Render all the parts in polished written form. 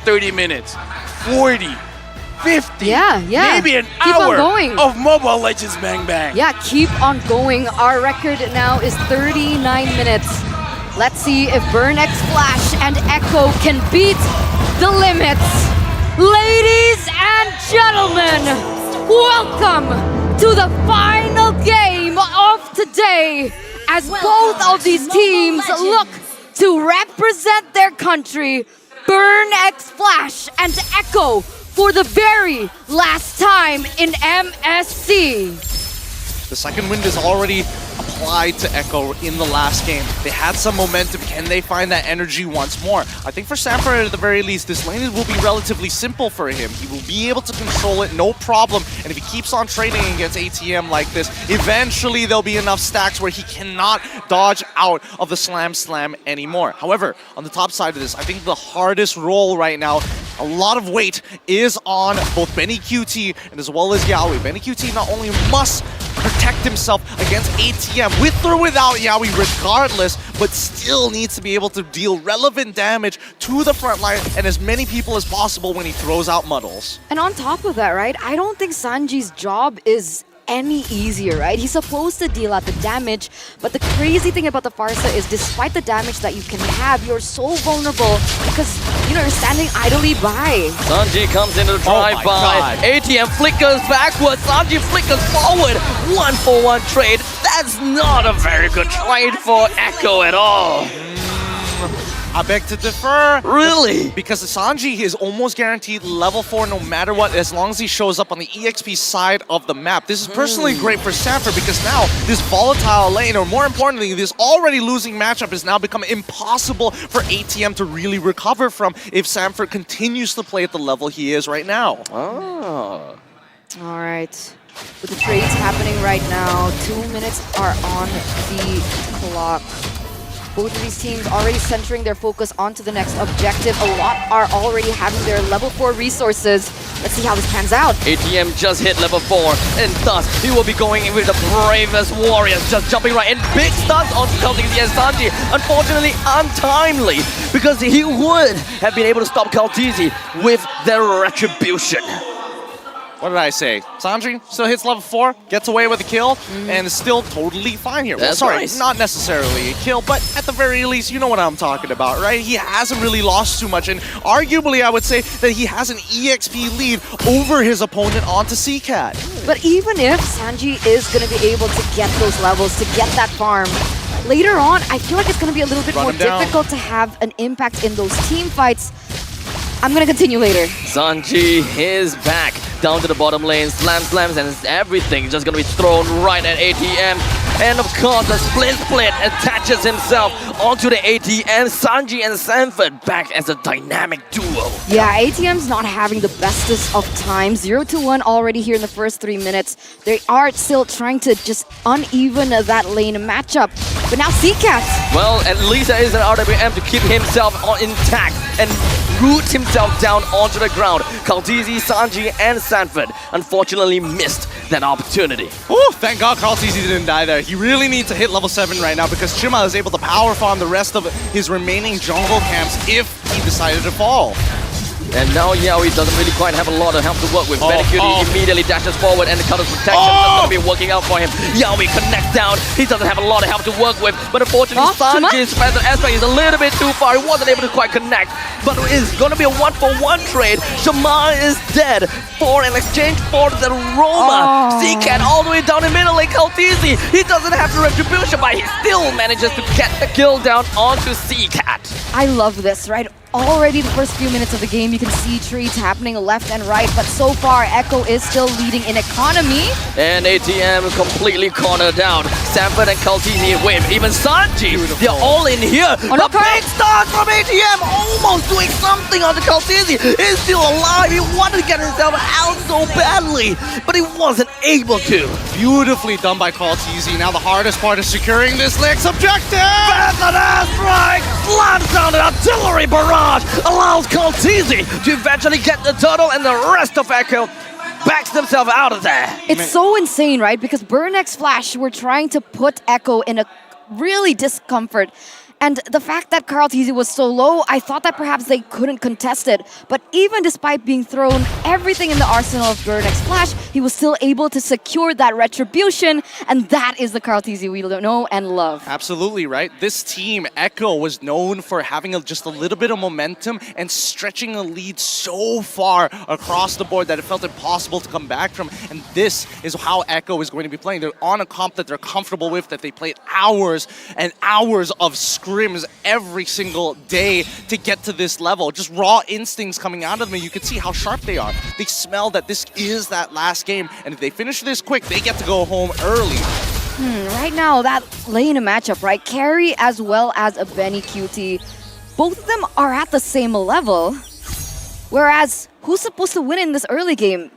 30 minutes, 40, 50, Yeah. maybe an Keep on hour going. of Mobile Legends Bang Bang. Yeah, keep on going. Our record now is 39 minutes. Let's see if Burn X Flash and Echo can beat the limits. Ladies and gentlemen, welcome to the final game of today as both of these teams look to represent their country. Burn X Flash and Echo for the very last time in MSC. The second wind is already applied to Echo in the last game. They had some momentum. Can they find that energy once more? I think for Sanford, at the very least, this lane will be relatively simple for him. He will be able to control it, no problem. And if he keeps on trading against ATM like this, eventually there'll be enough stacks where he cannot dodge out of the slam anymore. However, on the top side of this, I think the hardest role right now, a lot of weight is on both Benny QT and as well as Yaoi. Benny QT not only must protect himself against ATM with or without Yaoi regardless, but still needs to be able to deal relevant damage to the front line and as many people as possible when he throws out muddles. And on top of that, right, I don't think Sanji's job is any easier, right? He's supposed to deal out the damage, but the crazy thing about the Farsa is despite the damage that you can have, you're so vulnerable because, you know, you're standing idly by. Sanji comes into the drive-by. ATM flickers backwards. Sanji flickers forward. 1-for-1 trade. That's not a very good trade for Echo at all. I beg to differ. Really? Because Sanji is almost guaranteed level 4 no matter what, as long as he shows up on the EXP side of the map. This is personally great for Sanford because now this volatile lane, or more importantly, this already losing matchup has now become impossible for ATM to really recover from if Sanford continues to play at the level he is right now. Oh. All right. With the trades happening right now, 2 minutes are on the clock. Both of these teams already centering their focus onto the next objective. A lot are already having their level 4 resources. Let's see how this pans out. ATM just hit level 4, and thus he will be going in with the bravest warriors, just jumping right in. Big stunts onto Kaltizi and Sanji. Unfortunately, untimely, because he would have been able to stop Kaltizi with their retribution. What did I say? Sanji still hits level 4, gets away with a kill, and is still totally fine here. Well, That's sorry, nice. not necessarily a kill, but at the very least, you know what I'm talking about, right? He hasn't really lost too much, and arguably, I would say that he has an EXP lead over his opponent onto CCAT. But even if Sanji is going to be able to get those levels, to get that farm, later on, I feel like it's going to be a little bit Run more him down. difficult to have an impact in those team fights. I'm going to continue later. Sanji is back down to the bottom lane, slams, and everything just gonna be thrown right at ATM. And of course, the split attaches himself onto the ATM. Sanji and Sanford back as a dynamic duo. Yeah, ATM's not having the bestest of times. 0-1 already here in the first 3 minutes. They are still trying to just uneven that lane matchup. But now CCAT. Well, at least there is an RWM to keep himself intact and root himself down onto the ground. Kaltizi, Sanji, and Sanford unfortunately missed that opportunity. Ooh, thank God Carl TZ didn't die there. He really needs to hit level 7 right now because Chima is able to power farm the rest of his remaining jungle camps if he decided to fall. And now Yaoi doesn't really quite have a lot of help to work with. Benicudi immediately dashes forward and the counter protection is going to be working out for him. Yaoi connects down. He doesn't have a lot of help to work with. But unfortunately, Sanji's special aspect is a little bit too far. He wasn't able to quite connect. But it's going to be a 1-for-1 trade. Shama is dead for an exchange for the Roma. CCAT all the way down the middle like Kaltizi. He doesn't have the retribution, but he still manages to get the kill down onto CCAT. I love this, right? Already the first few minutes of the game, you can see trades happening left and right, but so far, Echo is still leading in economy. And ATM completely cornered down. Sanford and Kaltizi win. Even Sanji, they're all in here. no, A big start from ATM, almost doing something on the Kaltizi. He's still alive. He wanted to get himself out so badly, but he wasn't able to. Beautifully done by Carl TZ. Now the hardest part is securing this next objective. Method airstrike slams down an artillery barrage, allows Kaltizi to eventually get the turtle, and the rest of Echo backs themselves out of there. It's so insane, right? Because Burn X Flash were trying to put Echo in a really discomfort. And the fact that Carl Teasy was so low, I thought that perhaps they couldn't contest it. But even despite being thrown everything in the arsenal of Burnex Flash, he was still able to secure that retribution. And that is the Carl Teasy we know and love. Absolutely, right? This team, Echo, was known for having just a little bit of momentum and stretching a lead so far across the board that it felt impossible to come back from. And this is how Echo is going to be playing. They're on a comp that they're comfortable with, that they played hours and hours of scrims every single day to get to this level. Just raw instincts coming out of them. You can see how sharp they are. They smell that this is that last game. And if they finish this quick, they get to go home early. Right now, that lane matchup, right? Carry as well as a Benny QT. Both of them are at the same level. Whereas, who's supposed to win in this early game?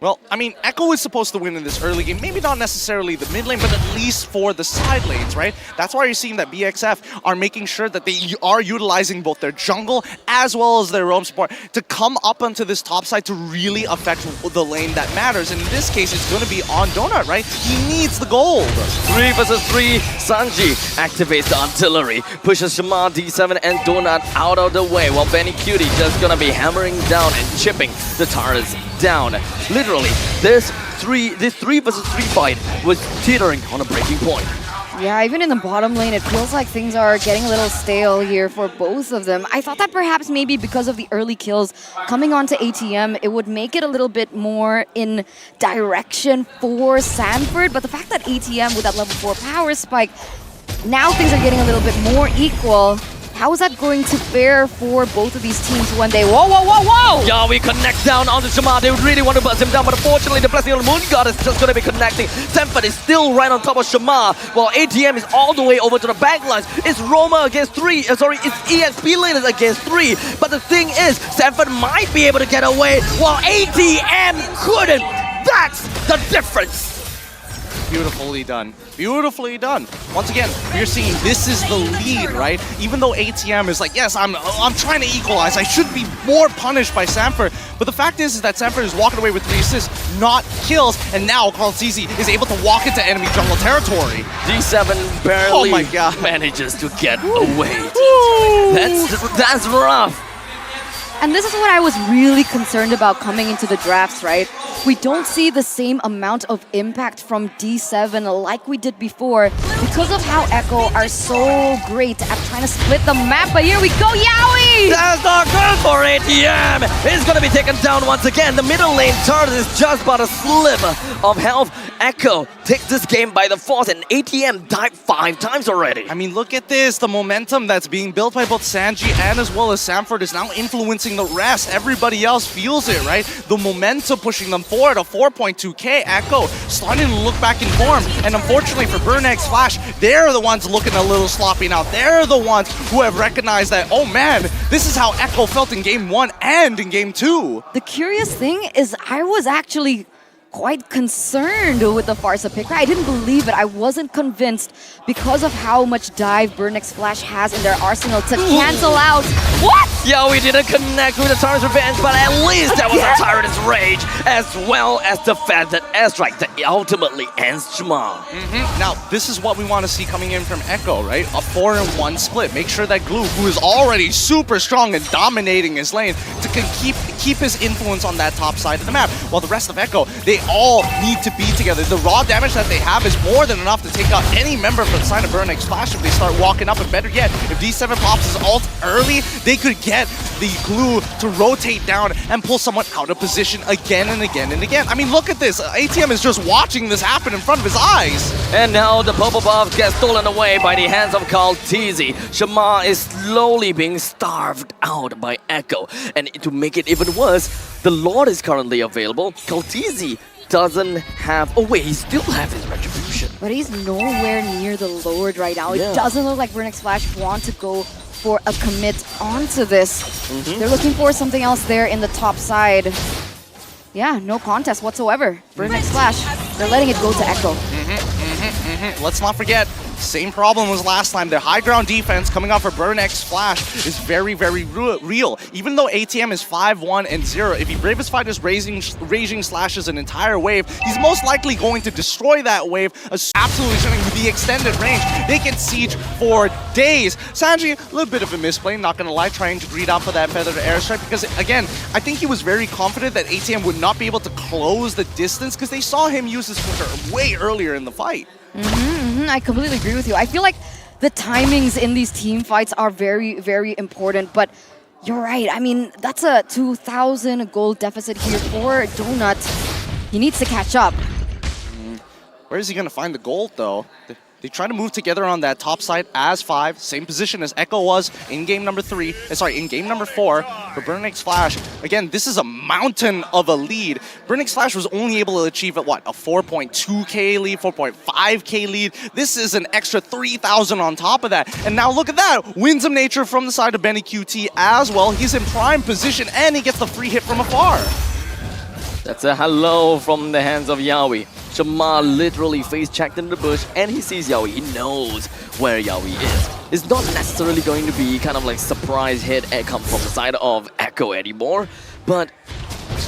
Well, I mean, Echo is supposed to win in this early game. Maybe not necessarily the mid lane, but at least for the side lanes, right? That's why you're seeing that BXF are making sure that they are utilizing both their jungle as well as their roam support to come up onto this top side to really affect the lane that matters. And in this case, it's going to be on Donut, right? He needs the gold. 3 versus 3, Sanji activates the artillery, pushes Shama, D7 and Donut out of the way, while Benny Cutie just gonna be hammering down and chipping the turrets down. Literally, this 3 versus 3 fight was teetering on a breaking point. Yeah, even in the bottom lane, it feels like things are getting a little stale here for both of them. I thought that perhaps maybe because of the early kills coming onto ATM, it would make it a little bit more in direction for Sanford. But the fact that ATM with that level 4 power spike, now things are getting a little bit more equal. How is that going to fare for both of these teams when they... Whoa, whoa, whoa, whoa! Yeah, we connect down onto Shama. They really want to bust him down, but unfortunately, the blessing of the Moon God is just going to be connecting. Sanford is still right on top of Shama, while ATM is all the way over to the back lines. It's Roma against 3. It's EXP laners against 3. But the thing is, Sanford might be able to get away, while ATM couldn't. That's the difference. Beautifully done. Beautifully done. Once again, you're seeing this is the lead, right? Even though ATM is like, yes, I'm trying to equalize. I should be more punished by Sanford. But the fact is that Sanford is walking away with 3 assists, not kills. And now Carl Teasy is able to walk into enemy jungle territory. D7 barely manages to get away. That's rough. And this is what I was really concerned about coming into the drafts, right? We don't see the same amount of impact from D7 like we did before because of how Echo are so great at trying to split the map. But here we go, Yowie! That's not good for ATM! It's gonna be taken down once again. The middle lane turret is just about a sliver of health. Echo takes this game by the force, and ATM died 5 times already. I mean, look at this. The momentum that's being built by both Sanji and as well as Sanford is now influencing the rest. Everybody else feels it, right? The momentum pushing them forward. A 4.2k Echo starting to look back in form. And unfortunately for Burnex Flash, they're the ones looking a little sloppy now. They're the ones who have recognized that, oh man, this is how Echo felt in game 1 and in game 2. The curious thing is I was actually quite concerned with the Farsa pick. I didn't believe it. I wasn't convinced because of how much dive Burnex Flash has in their arsenal to cancel out. What? Yeah, we didn't connect with the Tyrant's Revenge, but at least that was a Tyrant's Rage, as well as the fact that airstrike that ultimately ends Jamal. Now, this is what we want to see coming in from Echo, right? A 4-in-1 split. Make sure that Glue, who is already super strong and dominating his lane, to keep his influence on that top side of the map. While the rest of Echo, they all need to be together. The raw damage that they have is more than enough to take out any member from the side of Burnex Flash if they start walking up. And better yet, if D7 pops his ult early, they could get the Glue to rotate down and pull someone out of position again and again and again. I mean, look at this. ATM is just watching this happen in front of his eyes. And now the purple buff gets stolen away by the hands of Carl Teasy. Shama is slowly being starved out by Echo. And to make it even worse, the Lord is currently available. Carl Teasy doesn't have... Oh wait, he still has his retribution. But he's nowhere near the Lord right now. It doesn't look like Burnex Flash want to go for a commit onto this. They're looking for something else there in the top side. Yeah, no contest whatsoever. Burnex Flash, they're letting it go to Echo. Let's not forget, Same problem as last time. Their high ground defense coming off of Burn X Flash is very, very real. Even though ATM is 5-1 and 0, if he Bravest Fighters raging slashes an entire wave, he's most likely going to destroy that wave, absolutely showing with the extended range. They can siege for days. Sanji, a little bit of a misplay, not gonna lie, trying to greed out for that feathered airstrike because, again, I think he was very confident that ATM would not be able to close the distance because they saw him use his flicker way earlier in the fight. I completely agree with you. I feel like the timings in these team fights are very, very important, but you're right. I mean, that's a 2,000 gold deficit here for Donut. He needs to catch up. Where is he going to find the gold, though? They try to move together on that top side as 5, same position as Echo was in game number 4 for Burn X Flash. Again, this is a mountain of a lead. Burn X Flash was only able to achieve a 4.2k lead, 4.5k lead. This is an extra 3,000 on top of that. And now look at that, Winsome Nature from the side of Benny QT as well. He's in prime position and he gets the free hit from afar. That's a hello from the hands of Yaoi. Shamar literally face-checked in the bush and he sees Yaoi. He knows where Yaoi is. It's not necessarily going to be kind of like surprise hit come from the side of Echo anymore, but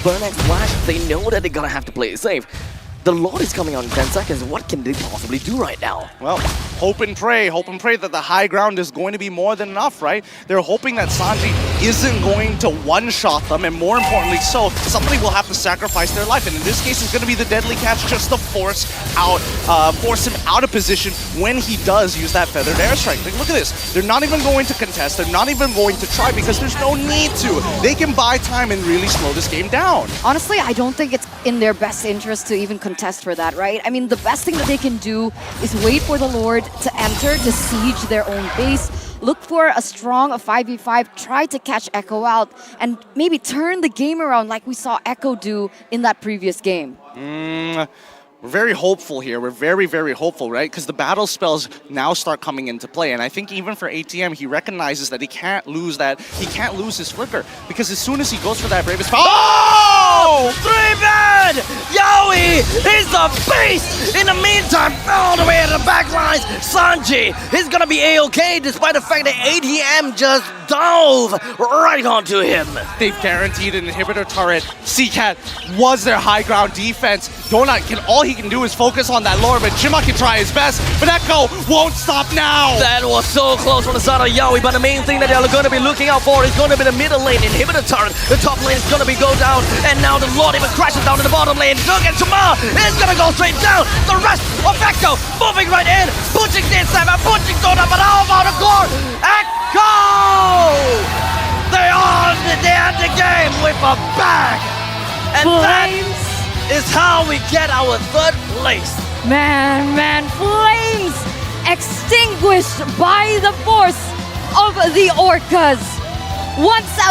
Burn X Flash, they know that they're gonna have to play it safe. The Lord is coming out in 10 seconds. What can they possibly do right now? Well, hope and pray that the high ground is going to be more than enough, right? They're hoping that Sanji isn't going to one-shot them, and more importantly so, somebody will have to sacrifice their life. And in this case, it's going to be the deadly catch just to force him out of position when he does use that feathered airstrike. Like, look at this. They're not even going to contest. They're not even going to try because there's no need to. They can buy time and really slow this game down. Honestly, I don't think it's in their best interest to even contest for that, right? I mean, the best thing that they can do is wait for the Lord to enter, to siege their own base, look for a strong 5v5, try to catch Echo out, and maybe turn the game around like we saw Echo do in that previous game. We're very hopeful here. We're very, very hopeful, right? Because the battle spells now start coming into play. And I think even for ATM, he recognizes that he can't lose that. He can't lose his flicker. Because as soon as he goes for that Bravest... Oh! 3-man! Yaoi is the beast! In the meantime, all the way to the back lines, Sanji is gonna be A-OK despite the fact that ATM just dove right onto him. They've guaranteed an inhibitor turret. C-Cat was their high ground defense. Donut all he can do is focus on that lore, but Jima can try his best, but Echo won't stop now! That was so close from the side of Yaoi, but the main thing that they're going to be looking out for is going to be the middle lane inhibitor turret. The top lane is going to be go down, and now the Lord even crashes down to the bottom lane. Look at Shamar is going to go straight down. The rest of Echo moving right in, pushing the inside, pushing Donut, but how about the core? Echo! They end the game with a bang! And that is how we get our 3rd place. Man, flames extinguished by the force of the Orcas. Once out.